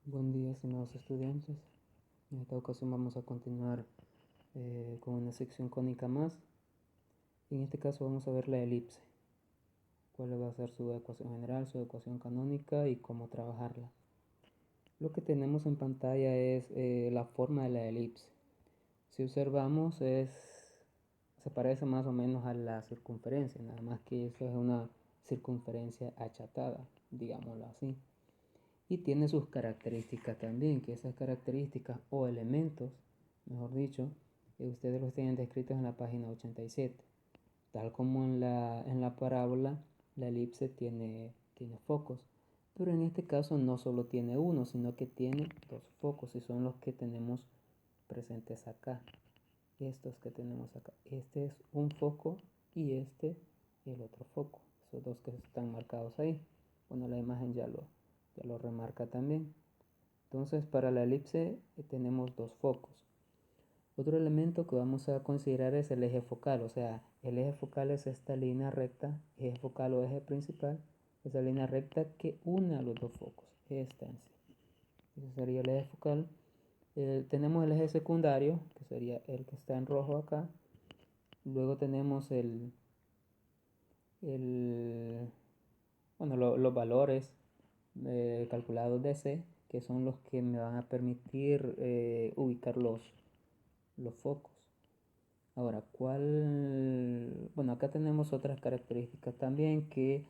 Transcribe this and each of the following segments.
Buen día, estimados estudiantes. En esta ocasión vamos a continuar con una sección cónica más. En este caso vamos a ver la elipse. Cuál va a ser su ecuación general, su ecuación canónica y cómo trabajarla. Lo que tenemos en pantalla es la forma de la elipse. Si observamos se parece más o menos a la circunferencia, nada más que eso es una circunferencia achatada, digámoslo así. Y tiene sus características también, que esas características o elementos, mejor dicho, ustedes los tienen descritos en la página 87. Tal como en la parábola, la elipse tiene focos, pero en este caso no solo tiene uno, sino que tiene dos focos y son los que tenemos presentes acá. Estos que tenemos acá. Este es un foco y este el otro foco. Esos dos que están marcados ahí. Bueno, la imagen ya lo remarca también. Entonces, para la elipse tenemos dos focos. Otro elemento que vamos a considerar es el eje focal, o sea, el eje focal es esta línea recta, eje focal o eje principal, esa línea recta que une a los dos focos, esta en sí. Ese sería el eje focal. Tenemos el eje secundario, que sería el que está en rojo acá. Luego tenemos los valores calculados de C, que son los que me van a permitir ubicar los focos. Ahora, bueno, acá tenemos otras características también que,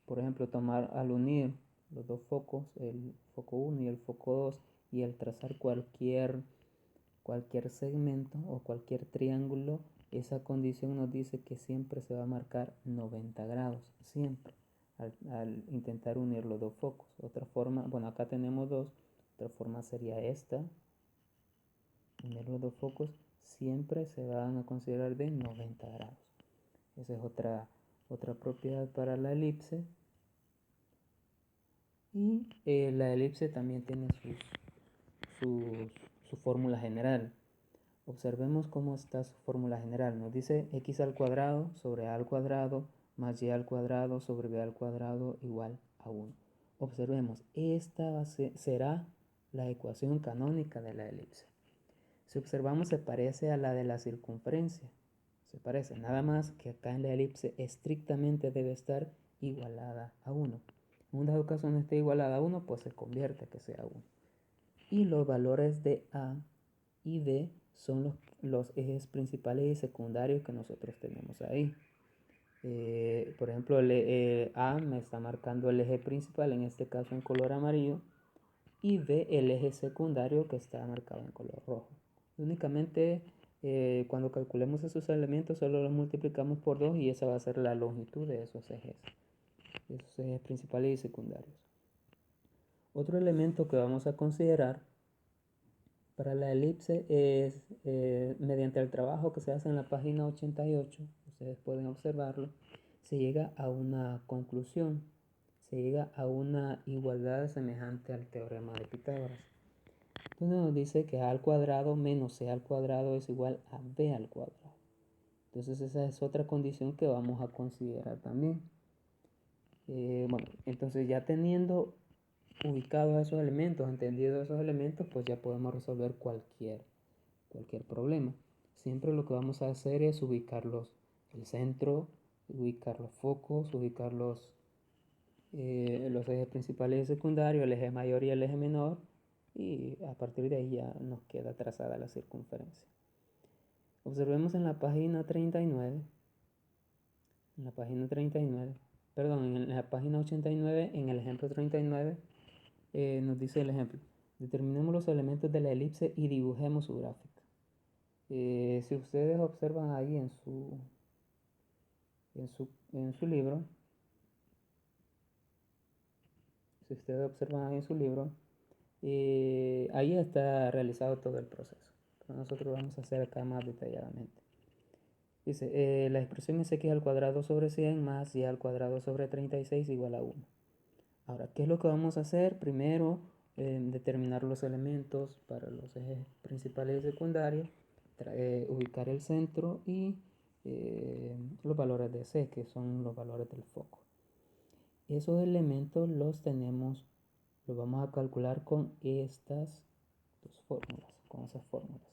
por ejemplo, tomar al unir los dos focos, el foco 1 y el foco 2, y al trazar cualquier segmento o cualquier triángulo, esa condición nos dice que siempre se va a marcar 90 grados, siempre, al intentar unir los dos focos. Otra forma, bueno, acá tenemos dos, otra forma sería esta, unir los dos focos, siempre se van a considerar de 90 grados. Esa es otra propiedad para la elipse. Y la elipse también tiene su fórmula general. Observemos cómo está su fórmula general. Nos dice x al cuadrado sobre a al cuadrado más y al cuadrado sobre b al cuadrado igual a 1. Observemos, esta será la ecuación canónica de la elipse. Si observamos, se parece a la de la circunferencia. Se parece, nada más que acá en la elipse estrictamente debe estar igualada a 1. En un dado caso no esté igualada a 1, pues se convierte a que sea 1. Y los valores de A y D son los ejes principales y secundarios que nosotros tenemos ahí. Por ejemplo, A me está marcando el eje principal, en este caso en color amarillo, y D el eje secundario que está marcado en color rojo. Únicamente cuando calculemos esos elementos solo los multiplicamos por 2 y esa va a ser la longitud de esos ejes principales y secundarios. Otro elemento que vamos a considerar para la elipse es mediante el trabajo que se hace en la página 88, ustedes pueden observarlo, se llega a una conclusión, se llega a una igualdad semejante al teorema de Pitágoras. Entonces nos dice que a al cuadrado menos c al cuadrado es igual a b al cuadrado. Entonces esa es otra condición que vamos a considerar también. Bueno, entonces ya teniendo ubicados esos elementos, entendido esos elementos, pues ya podemos resolver cualquier problema. Siempre lo que vamos a hacer es ubicar el centro, ubicar los focos, ubicar los ejes principales y secundarios, el eje mayor y el eje menor, y a partir de ahí ya nos queda trazada la circunferencia. Observemos en la página 39, en la página 89, en el ejemplo 39, nos dice el ejemplo: determinemos los elementos de la elipse y dibujemos su gráfica. Si ustedes observan ahí en su libro, ahí está realizado todo el proceso. Pero nosotros vamos a hacer acá más detalladamente. Dice, la expresión es x al cuadrado sobre 100 más y al cuadrado sobre 36 igual a 1. Ahora, ¿qué es lo que vamos a hacer? Primero, determinar los elementos para los ejes principales y secundarios, ubicar el centro y los valores de C, que son los valores del foco. Esos elementos los tenemos lo vamos a calcular con estas dos fórmulas, con esas fórmulas.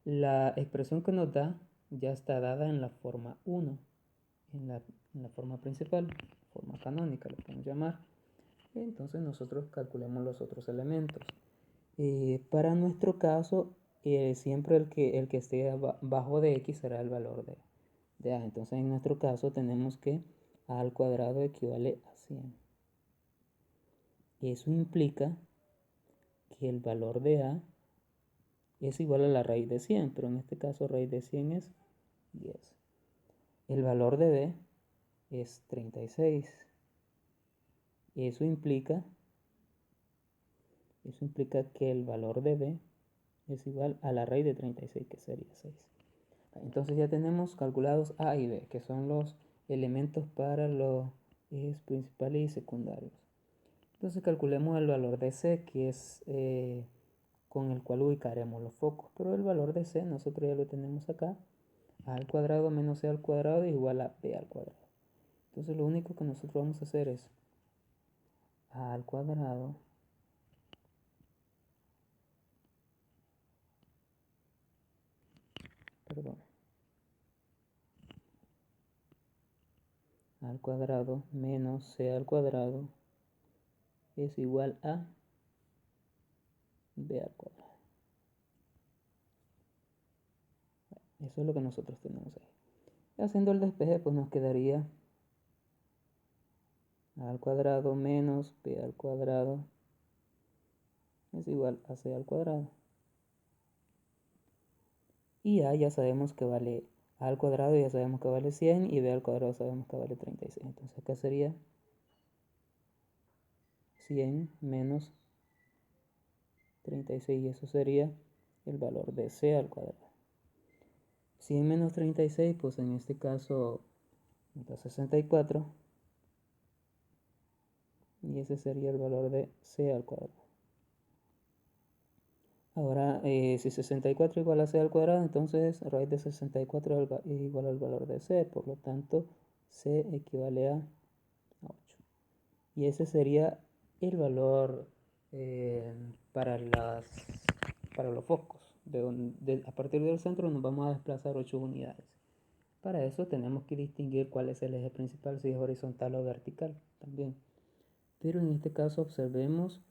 La expresión que nos da ya está dada en la forma 1, en la forma principal, forma canónica, lo podemos llamar. Entonces nosotros calculemos los otros elementos. Para nuestro caso, siempre el que esté bajo de x será el valor de a. Entonces en nuestro caso tenemos que a al cuadrado equivale a 100. Eso implica que el valor de a es igual a la raíz de 100, pero en este caso raíz de 100 es 10. El valor de b es 36. Eso implica que el valor de b es igual a la raíz de 36, que sería 6. Entonces ya tenemos calculados a y b, que son los elementos para los ejes principales y secundarios. Entonces calculemos el valor de c, que es con el cual ubicaremos los focos. Pero el valor de c nosotros ya lo tenemos acá. A al cuadrado menos c al cuadrado es igual a b al cuadrado. Entonces lo único que nosotros vamos a hacer es a al cuadrado al cuadrado menos c al cuadrado es igual a b al cuadrado. Eso es lo que nosotros tenemos ahí. Haciendo el despeje, pues nos quedaría a al cuadrado menos b al cuadrado es igual a c al cuadrado. Y a ya sabemos que vale, a al cuadrado ya sabemos que vale 100 y b al cuadrado sabemos que vale 36. Entonces acá sería 100 menos 36 y eso sería el valor de c al cuadrado. 100 menos 36, pues en este caso da 64 y ese sería el valor de c al cuadrado. Ahora, si 64 igual a c al cuadrado, entonces raíz de 64 es igual al valor de c, por lo tanto c equivale a 8. Y ese sería el valor para los focos. A partir del centro nos vamos a desplazar 8 unidades. Para eso tenemos que distinguir cuál es el eje principal, si es horizontal o vertical también. Pero en este caso observemos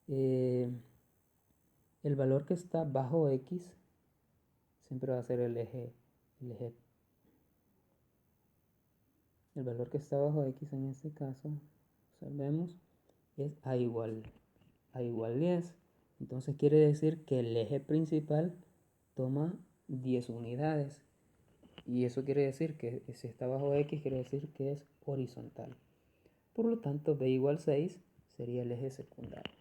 el valor que está bajo x siempre va a ser el eje. El valor que está bajo x en este caso, observemos, es a igual 10. Entonces quiere decir que el eje principal toma 10 unidades. Y eso quiere decir que si está bajo x, quiere decir que es horizontal. Por lo tanto, b igual 6 sería el eje secundario.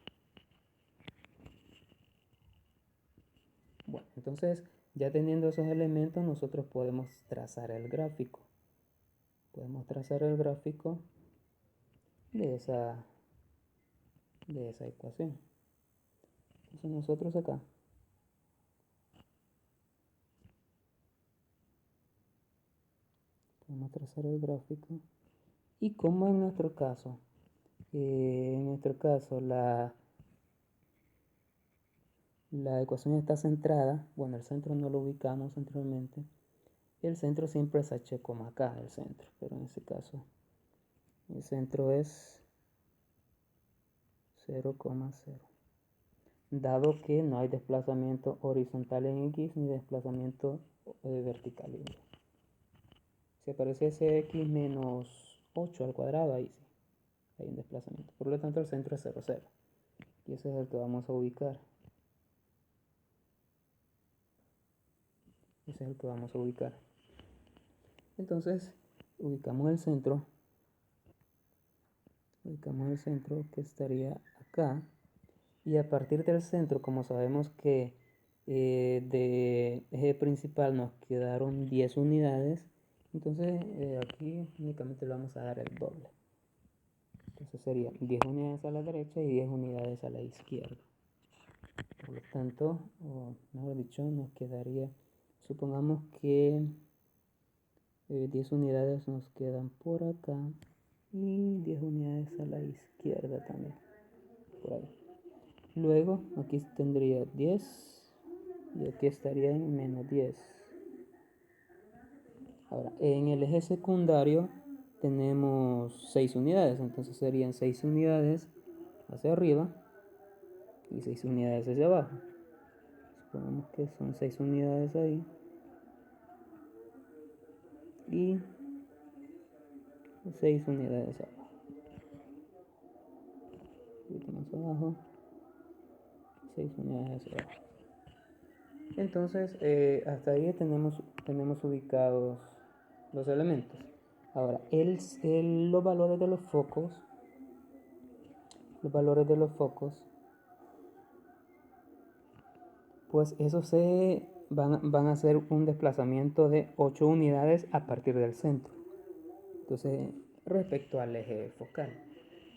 Bueno, entonces ya teniendo esos elementos, nosotros podemos trazar el gráfico. Podemos trazar el gráfico de esa ecuación. Entonces nosotros acá podemos trazar el gráfico. Y como en nuestro caso, la ecuación está centrada, bueno, el centro no lo ubicamos centralmente. El centro siempre es h, acá, el centro, pero en este caso el centro es 0,0. Dado que no hay desplazamiento horizontal en x ni desplazamiento vertical en y. Si apareciese x menos 8 al cuadrado, ahí sí hay un desplazamiento. Por lo tanto, el centro es 0, 0. Y ese es el que vamos a ubicar. Ese es el que vamos a ubicar. Entonces, ubicamos el centro. Ubicamos el centro que estaría acá. Y a partir del centro, como sabemos que de eje principal nos quedaron 10 unidades, entonces aquí únicamente le vamos a dar el doble. Entonces sería 10 unidades a la derecha y 10 unidades a la izquierda. Por lo tanto, o mejor dicho, nos quedaría, supongamos que 10 unidades nos quedan por acá y 10 unidades a la izquierda también. por ahí. Luego aquí tendría 10 y aquí estaría en menos 10. Ahora, en el eje secundario tenemos 6 unidades, entonces serían 6 unidades hacia arriba y 6 unidades hacia abajo. Supongamos que son 6 unidades ahí y 6 unidades abajo. Un poquito más abajo, 6 unidades hacia abajo. Entonces, hasta ahí tenemos ubicados los elementos. Ahora, los valores de los focos, pues esos van a hacer un desplazamiento de 8 unidades a partir del centro. Entonces, respecto al eje focal.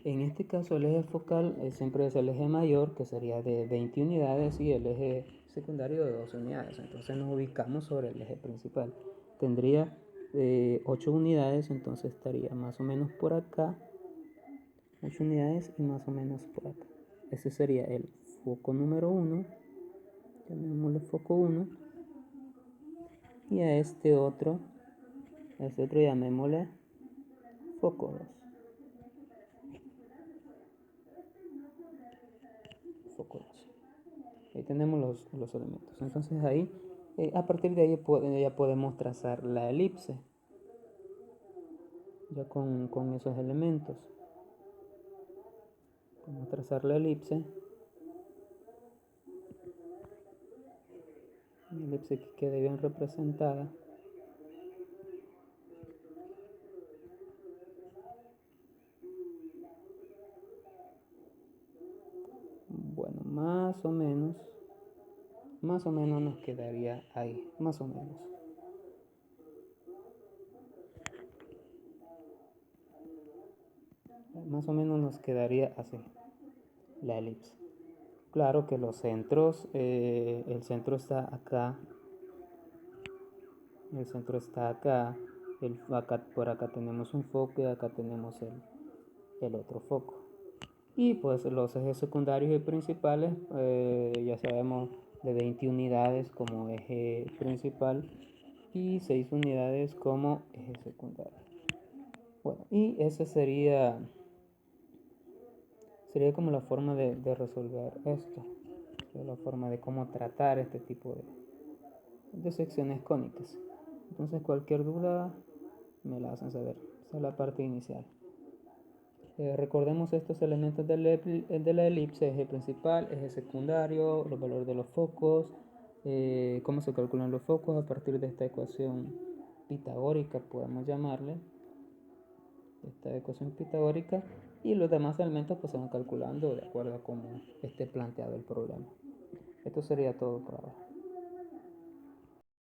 En este caso, el eje focal siempre es el eje mayor, que sería de 20 unidades, y el eje secundario de 12 unidades. Entonces nos ubicamos sobre el eje principal. Tendría 8 unidades, entonces estaría más o menos por acá. 8 unidades y más o menos por acá. Ese sería el foco número 1. Llamémosle foco 1. Y a este otro llamémosle foco 2. Foco 2. Ahí tenemos los elementos. Entonces ahí, a partir de ahí ya podemos trazar la elipse. Ya con esos elementos. Vamos a trazar la elipse. Una elipse que quede bien representada. Bueno, más o menos nos quedaría ahí, más o menos. Más o menos nos quedaría así, la elipse. Claro que los centros, el centro está acá, por acá tenemos un foco y acá tenemos el otro foco. Y pues los ejes secundarios y principales, ya sabemos, de 20 unidades como eje principal y 6 unidades como eje secundario. Bueno, y esa sería como la forma de resolver esto, la forma de cómo tratar este tipo de secciones cónicas. Entonces cualquier duda me la hacen saber. Esa es la parte inicial. Recordemos estos elementos de la elipse: eje principal, eje secundario, los valores de los focos, cómo se calculan los focos a partir de esta ecuación pitagórica, podemos llamarle, esta ecuación pitagórica, y los demás elementos pues se van calculando de acuerdo a cómo esté planteado el problema. Esto sería todo por ahora.